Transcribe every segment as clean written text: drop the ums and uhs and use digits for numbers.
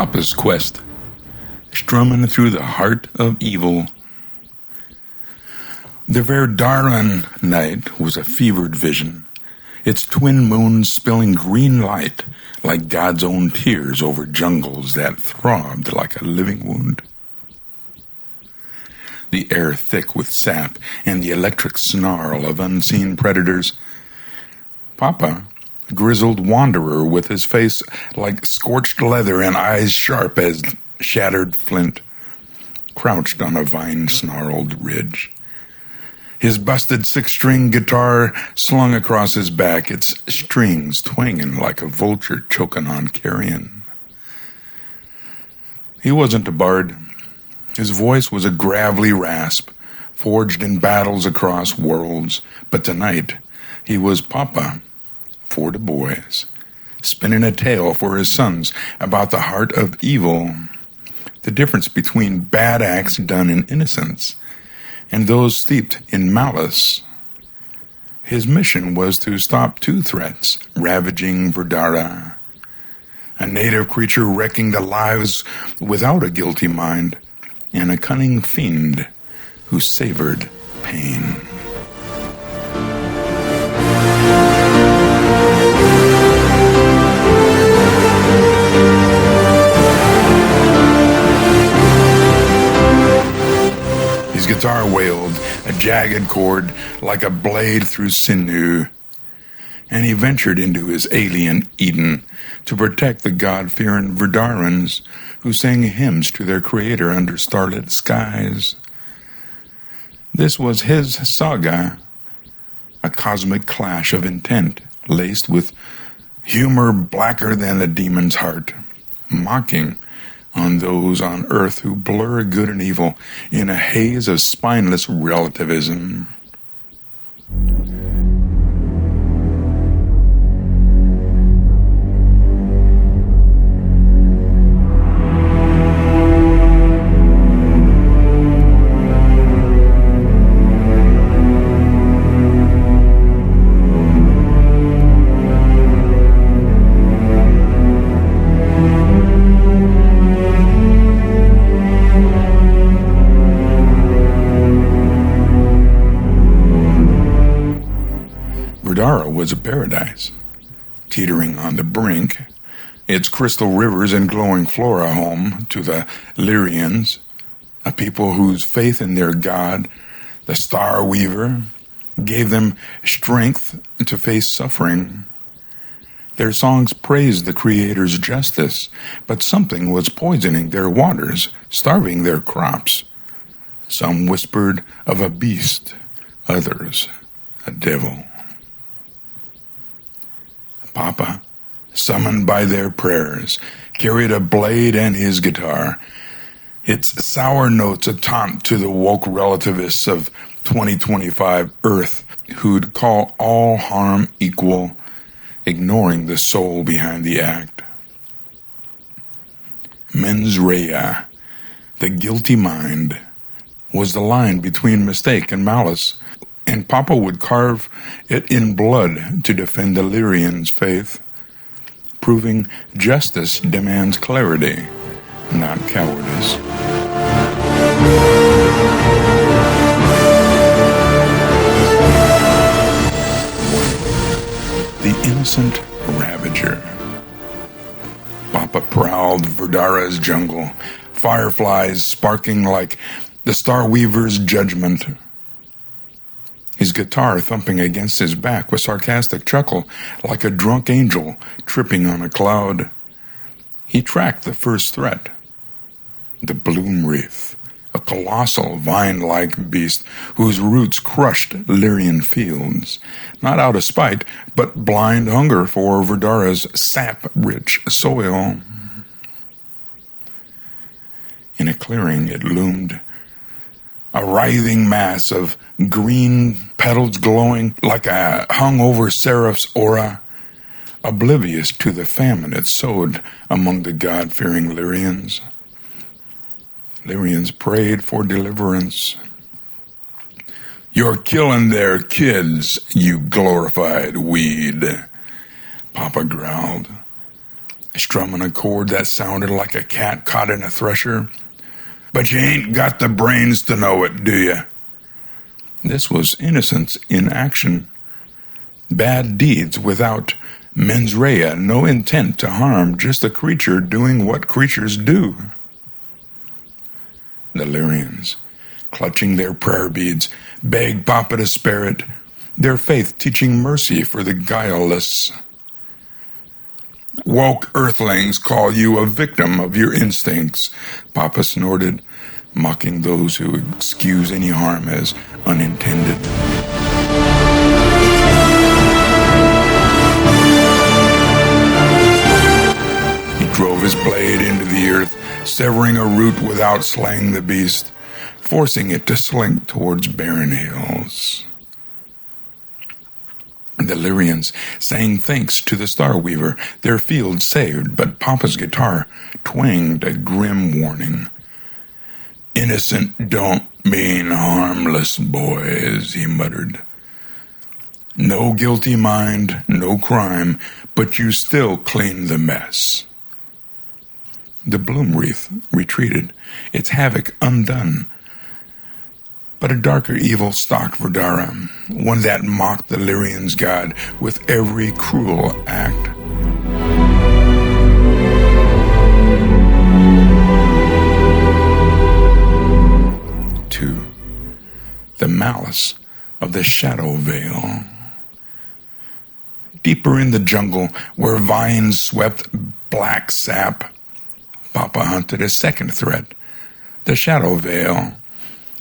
Papa's quest, strummin through the heart of evil. The Verdaran night was a fevered vision, its twin moons spilling green light like God's own tears over jungles that throbbed like a living wound. The air thick with sap and the electric snarl of unseen predators. Papa, grizzled wanderer with his face like scorched leather and eyes sharp as shattered flint, crouched on a vine-snarled ridge. His busted six-string guitar slung across his back, its strings twanging like a vulture choking on carrion. He wasn't a bard. His voice was a gravelly rasp, forged in battles across worlds. But tonight, he was Papa for the boys, spinning a tale for his sons about the heart of evil, the difference between bad acts done in innocence and those steeped in malice. His mission was to stop two threats, ravaging Verdara, a native creature wrecking the lives without a guilty mind, and a cunning fiend who savored pain. His guitar wailed, a jagged chord like a blade through sinew, and he ventured into his alien Eden to protect the God-fearing Verdarans who sang hymns to their creator under starlit skies. This was his saga, a cosmic clash of intent, laced with humor blacker than a demon's heart, mocking on those on earth who blur good and evil in a haze of spineless relativism. Verdara was a paradise, teetering on the brink, its crystal rivers and glowing flora home to the Lyrians, a people whose faith in their god, the Star Weaver, gave them strength to face suffering. Their songs praised the Creator's justice, but something was poisoning their waters, starving their crops. Some whispered of a beast, others a devil. Papa, summoned by their prayers, carried a blade and his guitar, its sour notes a taunt to the woke relativists of 2025 Earth who'd call all harm equal, ignoring the soul behind the act. Mens rea, the guilty mind, was the line between mistake and malice, and Papa would carve it in blood to defend the Lyrians' faith, proving justice demands clarity, not cowardice. The innocent ravager. Papa prowled Verdara's jungle, fireflies sparking like the Star Weaver's judgment. His guitar thumping against his back with sarcastic chuckle, like a drunk angel tripping on a cloud. He tracked the first threat, the bloom wreath, a colossal vine-like beast whose roots crushed Lyrian fields, not out of spite, but blind hunger for Verdara's sap-rich soil. In a clearing it loomed, a writhing mass of green petals glowing like a hung-over seraph's aura, oblivious to the famine it sowed among the God-fearing Lyrians. Lyrians prayed for deliverance. "You're killing their kids, you glorified weed," Papa growled. strumming a chord that sounded like a cat caught in a thresher. But you ain't got the brains to know it, do you? This was innocence in action. Bad deeds without mens rea, no intent to harm, just a creature doing what creatures do. The Lyrians, clutching their prayer beads, begged Papa to spare it, their faith teaching mercy for the guileless. Woke earthlings call you a victim of your instincts, Papa snorted, mocking those who excuse any harm as unintended. He drove his blade into the earth, severing a root without slaying the beast, forcing it to slink towards barren hills. The Lyrians sang thanks to the Star Weaver, their field saved, but Papa's guitar twanged a grim warning. Innocent don't mean harmless, boys, he muttered. No guilty mind, no crime, but you still clean the mess. The bloom wreath retreated, its havoc undone. But a darker evil stalked Verdara, one that mocked the Lyrians' god with every cruel act. The malice of the shadow veil. Deeper in the jungle, where vines swept black sap, Papa hunted a second threat, the shadow veil,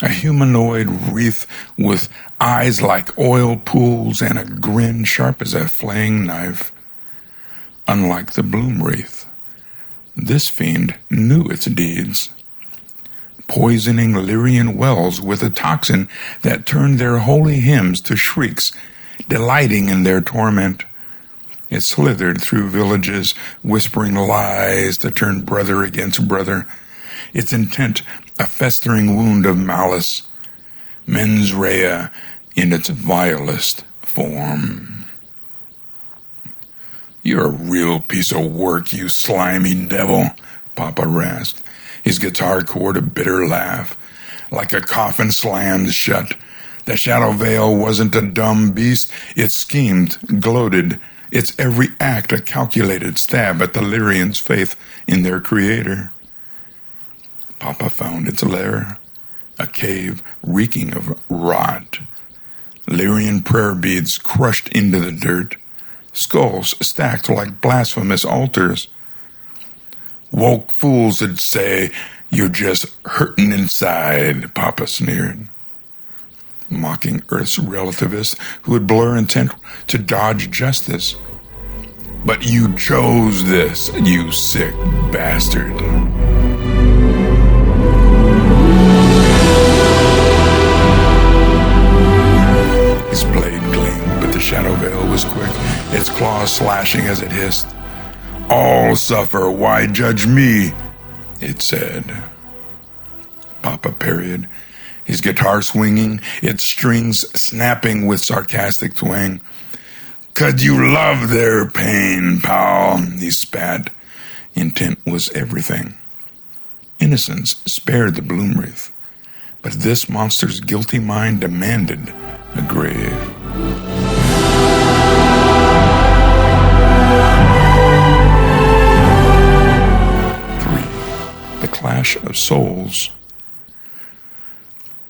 a humanoid wreath with eyes like oil pools and a grin sharp as a flaying knife. Unlike the bloom wreath, this fiend knew its deeds, poisoning Lyrian wells with a toxin that turned their holy hymns to shrieks, delighting in their torment. It slithered through villages, whispering lies to turn brother against brother, its intent a festering wound of malice, mens rea in its vilest form. You're a real piece of work, you slimy devil, Papa rasped, his guitar cord a bitter laugh. Like a coffin slammed shut, the shadow veil wasn't a dumb beast. It schemed, gloated, its every act a calculated stab at the Lyrians' faith in their creator. Papa found its lair, a cave reeking of rot. Lyrian prayer beads crushed into the dirt, skulls stacked like blasphemous altars. Woke fools would say, you're just hurting inside, Papa sneered, mocking Earth's relativists who would blur intent to dodge justice. But you chose this, you sick bastard. His blade gleamed, but the shadow veil was quick, its claws slashing as it hissed. All suffer, why judge me? It said. Papa parried, his guitar swinging, its strings snapping with sarcastic twang. 'Cause you love their pain, pal, he spat. Intent was everything. Innocence spared the bloom wreath, but this monster's guilty mind demanded a grave. The clash of souls.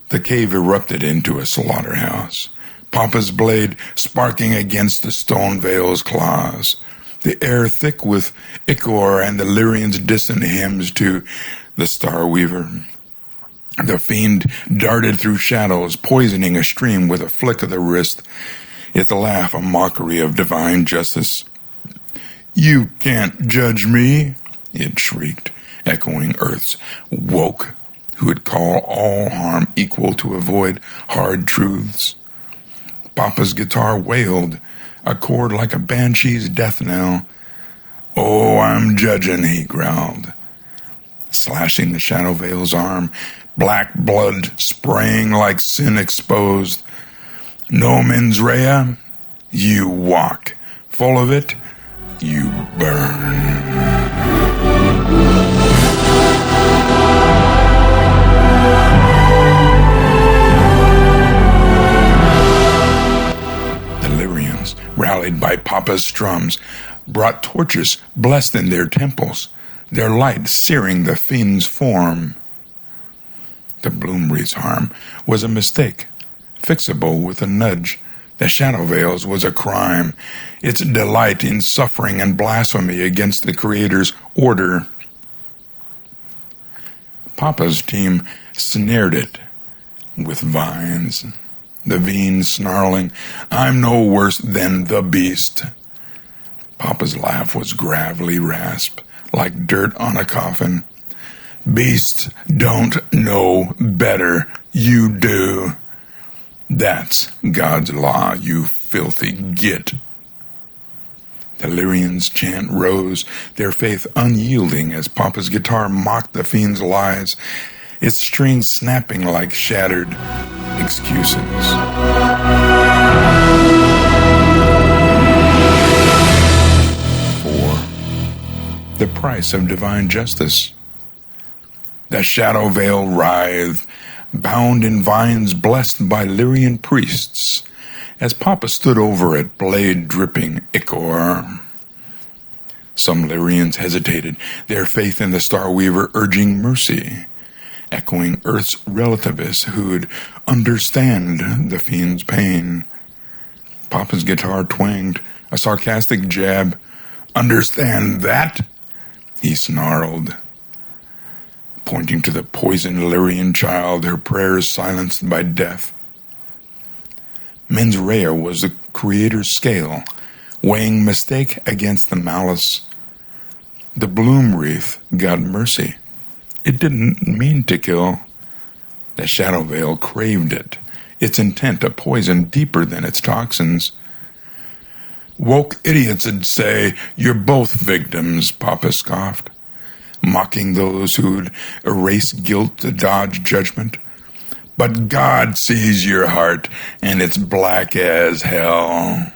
The cave erupted into a slaughterhouse, Papa's blade sparking against the stone veil's claws, the air thick with ichor and the Lyrians' distant hymns to the Star Weaver. The fiend darted through shadows, poisoning a stream with a flick of the wrist, its laugh a mockery of divine justice. You can't judge me, it shrieked, echoing Earth's woke, who would call all harm equal to avoid hard truths. Papa's guitar wailed, a chord like a banshee's death knell. Oh, I'm judging, he growled, slashing the shadow veil's arm, black blood spraying like sin exposed. No mens rea? You walk, full of it? you burn. Rallied by Papa's strums, brought torches blessed in their temples, their light searing the fiend's form. The bloom wreath's harm was a mistake, fixable with a nudge. The shadow veils was a crime, its delight in suffering and blasphemy against the Creator's order. Papa's team snared it with vines. The vine snarling, I'm no worse than the beast. Papa's laugh was gravelly rasp, like dirt on a coffin. Beasts don't know better, you do. That's God's law, you filthy git. The Lyrians' chant rose, their faith unyielding as Papa's guitar mocked the fiend's lies, its strings snapping like shattered excuses. For the price of divine justice. The shadow veil writhed, bound in vines blessed by Lyrian priests, as Papa stood over it, blade dripping ichor. Some Lyrians hesitated, their faith in the Star Weaver urging mercy, echoing Earth's relativists who'd understand the fiend's pain. Papa's guitar twanged, a sarcastic jab. Understand that? He snarled, pointing to the poisoned Lyrian child, her prayers silenced by death. Mens rea was the Creator's scale, weighing mistake against the malice. The bloom wreath got mercy. It didn't mean to kill. The shadow veil craved it, its intent a poison deeper than its toxins. Woke idiots would say, you're both victims, Papa scoffed, mocking those who'd erase guilt to dodge judgment. But God sees your heart, and it's black as hell.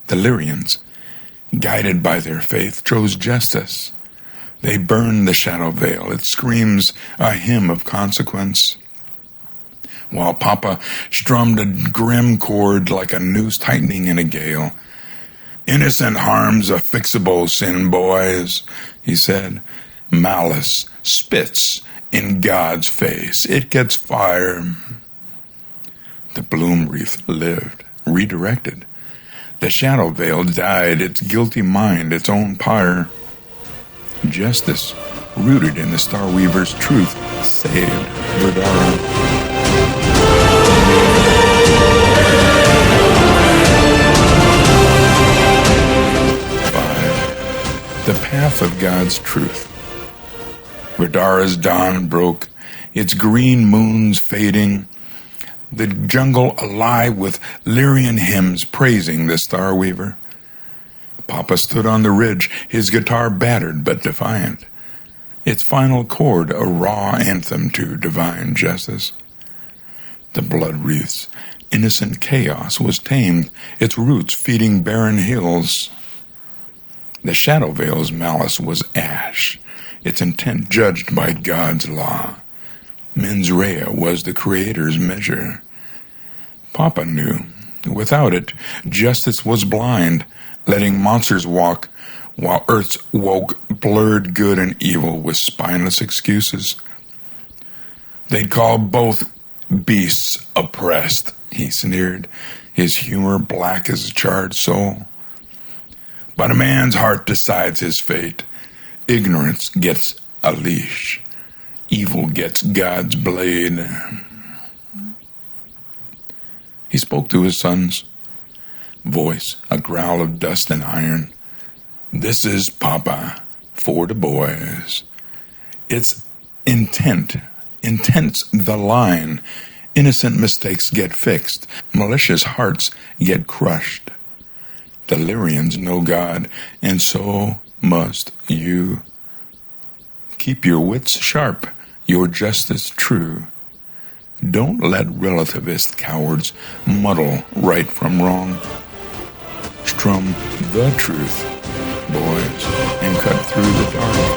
The Lyrians, guided by their faith, chose justice. They burn the shadow veil. It screams a hymn of consequence. While Papa strummed a grim chord like a noose tightening in a gale. Innocent harm's a fixable sin, boys, he said. Malice spits in God's face. It gets fire. The bloom wreath lived, redirected. The shadow veil died, its guilty mind, its own pyre. Justice, rooted in the Star Weaver's truth, saved Verdara. The path of God's truth. Verdara's dawn broke, its green moons fading, the jungle alive with Lyrian hymns praising the Star Weaver. Papa stood on the ridge, his guitar battered but defiant, its final chord a raw anthem to divine justice. The blood wreath's innocent chaos was tamed, its roots feeding barren hills. The shadow veil's malice was ash, its intent judged by God's law. Mens rea was the Creator's measure. Papa knew. Without it, justice was blind, letting monsters walk, while Earth's woke blurred good and evil with spineless excuses. They'd call both beasts oppressed, he sneered, his humor black as a charred soul. But a man's heart decides his fate. Ignorance gets a leash. Evil gets God's blade. He spoke to his sons. Voice, a growl of dust and iron. This is Papa for the boys. It's intents the line. Innocent mistakes get fixed. Malicious hearts get crushed. The Lyrians know God, and so must you. Keep your wits sharp, your justice true. Don't let relativist cowards muddle right from wrong. Strum the truth, boys, and cut through the dark.